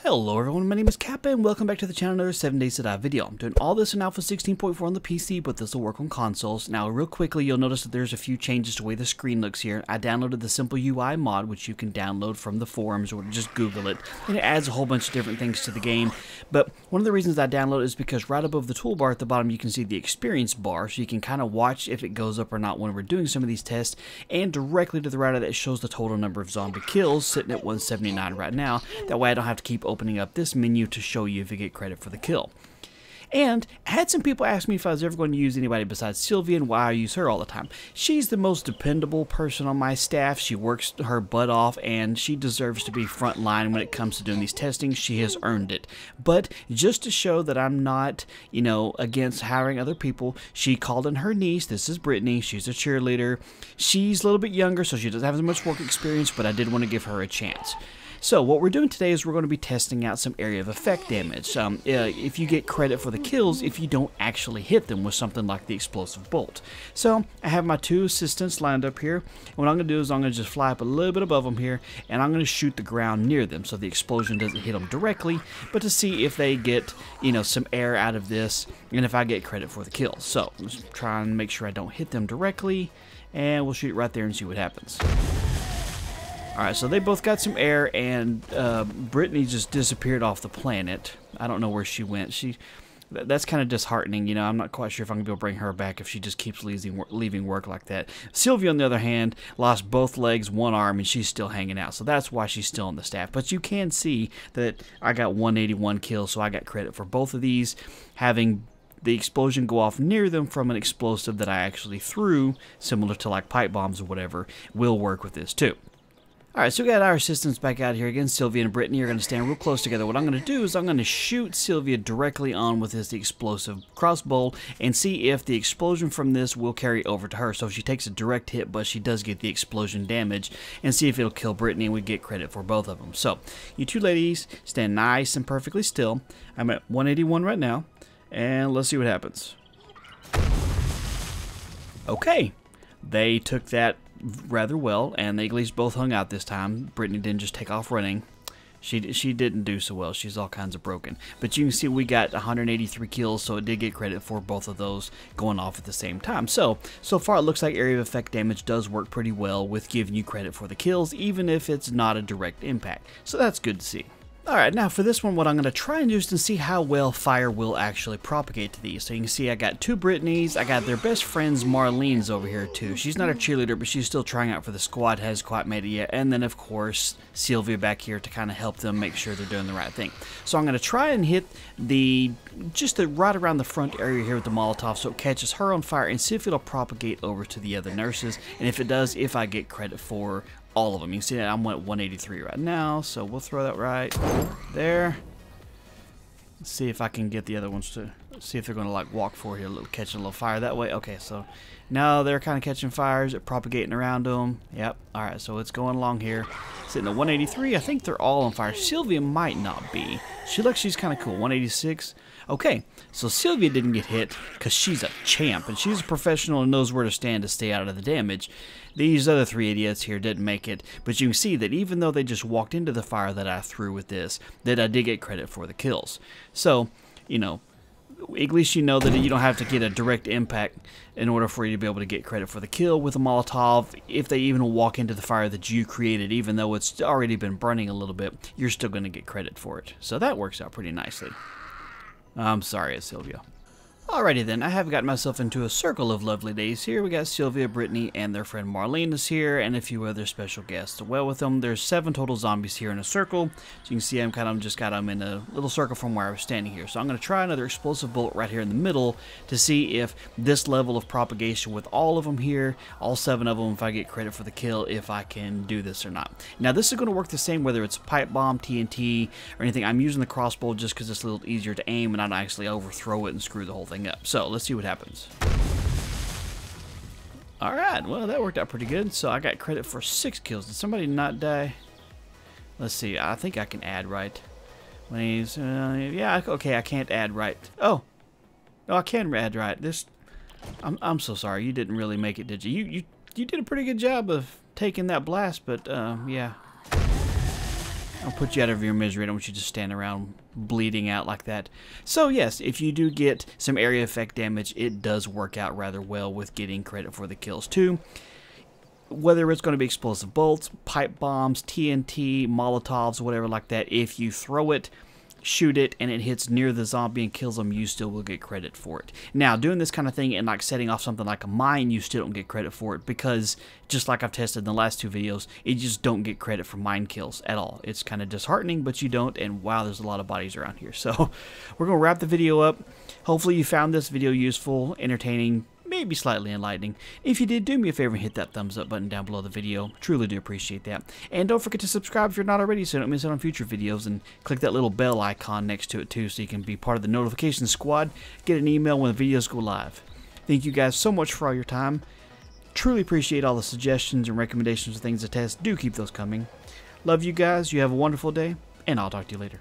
Hello everyone, my name is Kappa and welcome back to the channel, another 7 Days to Die video. I'm doing all this in Alpha 16.4 on the PC, but this will work on consoles. Now real quickly, you'll notice that there's a few changes to the way the screen looks here. I downloaded the Simple UI mod, which you can download from the forums or just Google it. And it adds a whole bunch of different things to the game. But one of the reasons I downloaded is because right above the toolbar at the bottom, you can see the experience bar, so you can kind of watch if it goes up or not when we're doing some of these tests. And directly to the right of that, it shows the total number of zombie kills, sitting at 179 right now. That way I don't have to keep opening up this menu to show you if you get credit for the kill. And I had some people ask me if I was ever going to use anybody besides Sylvia and why I use her all the time. She's the most dependable person on my staff. She works her butt off and she deserves to be front line when it comes to doing these testings. She has earned it. But just to show that I'm not, against hiring other people, she called in her niece. This is Brittany. She's a cheerleader. She's a little bit younger, so she doesn't have as much work experience, but I did want to give her a chance. So what we're doing today is we're going to be testing out some area of effect damage. If you get credit for the kills if you don't actually hit them with something like the explosive bolt. So I have my two assistants lined up here. What I'm going to do is I'm going to just fly up a little bit above them here, and I'm going to shoot the ground near them so the explosion doesn't hit them directly, but to see if they get, some air out of this and if I get credit for the kill. So let's try and make sure I don't hit them directly, and we'll shoot it right there and see what happens. Alright, so they both got some air, and Brittany just disappeared off the planet. I don't know where she went. That's kind of disheartening, I'm not quite sure if I'm going to be able to bring her back if she just keeps leaving work like that. Sylvia, on the other hand, lost both legs, one arm, and she's still hanging out. So that's why she's still on the staff. But you can see that I got 181 kills, so I got credit for both of these. Having the explosion go off near them from an explosive that I actually threw, similar to like pipe bombs or whatever, will work with this too. Alright, so we got our assistants back out here again. Sylvia and Brittany are going to stand real close together. What I'm going to do is I'm going to shoot Sylvia directly on with the explosive crossbow and see if the explosion from this will carry over to her. So she takes a direct hit, but she does get the explosion damage, and see if it'll kill Brittany, and we get credit for both of them. So, you two ladies stand nice and perfectly still. I'm at 181 right now, and let's see what happens. Okay, they took that rather well, and they at least both hung out this time. Brittany didn't just take off running. She didn't do so well. She's all kinds of broken. But you can see we got 183 kills, so it did get credit for both of those going off at the same time. So far it looks like area of effect damage does work pretty well with giving you credit for the kills, even if it's not a direct impact. So that's good to see. Alright, now for this one, what I'm going to try and do is to see how well fire will actually propagate to these. So you can see I got two Brittany's, I got their best friend's Marlene's over here too. She's not a cheerleader, but she's still trying out for the squad, hasn't quite made it yet. And then of course, Sylvia back here to kind of help them make sure they're doing the right thing. So I'm going to try and hit just right around the front area here with the Molotov so it catches her on fire and see if it'll propagate over to the other nurses. And if it does, if I get credit for all of them. You can see that I'm at 183 right now, so we'll throw that right there. Let's see if I can get the other ones to see if they're going to like walk forward here, catching a little fire that way. Okay, so now they're kind of catching fires, propagating around them. Yep. All right, so it's going along here. Sitting at 183. I think they're all on fire. Sylvia might not be. She's kind of cool. 186. Okay, so Sylvia didn't get hit because she's a champ and she's a professional and knows where to stand to stay out of the damage. These other three idiots here didn't make it, but you can see that even though they just walked into the fire that I threw with this, that I did get credit for the kills. So, at least you know that you don't have to get a direct impact in order for you to be able to get credit for the kill with a Molotov. If they even walk into the fire that you created, even though it's already been burning a little bit, you're still going to get credit for it. So that works out pretty nicely. I'm sorry, Sylvia. Alrighty then, I have got myself into a circle of lovely days here. We got Sylvia, Brittany, and their friend Marlene is here, and a few other special guests. Well, with them, there's 7 total zombies here in a circle. So you can see I'm just got them in a little circle from where I was standing here. So I'm going to try another explosive bolt right here in the middle to see if this level of propagation with all of them here, all 7 of them, if I get credit for the kill, if I can do this or not. Now, this is going to work the same whether it's pipe bomb, TNT, or anything. I'm using the crossbow just because it's a little easier to aim and not actually overthrow it and screw the whole thing up. So let's see what happens. Alright, well that worked out pretty good. So I got credit for 6 kills. Did somebody not die? Let's see, I think I can add right. Yeah, okay, I can't add right. Oh, no, I can add right. I'm so sorry, you didn't really make it, did you? You did a pretty good job of taking that blast, but yeah. I'll put you out of your misery. I don't want you to stand around bleeding out like that. So yes, if you do get some area effect damage, it does work out rather well with getting credit for the kills too. Whether it's going to be explosive bolts, pipe bombs, TNT, Molotovs, whatever like that, if you throw it, shoot it, and it hits near the zombie and kills them, you still will get credit for it. Now, doing this kind of thing and like setting off something like a mine, you still don't get credit for it, because just like I've tested in the last 2 videos, you just don't get credit for mine kills at all. It's kind of disheartening, but you don't, and wow, there's a lot of bodies around here. So we're going to wrap the video up. Hopefully you found this video useful, entertaining, maybe slightly enlightening. If you did, do me a favor and hit that thumbs up button down below the video. Truly do appreciate that. And don't forget to subscribe if you're not already so you don't miss out on future videos, and click that little bell icon next to it too so you can be part of the notification squad, get an email when the videos go live. Thank you guys so much for all your time. Truly appreciate all the suggestions and recommendations of things to test. Do keep those coming. Love you guys. You have a wonderful day, and I'll talk to you later.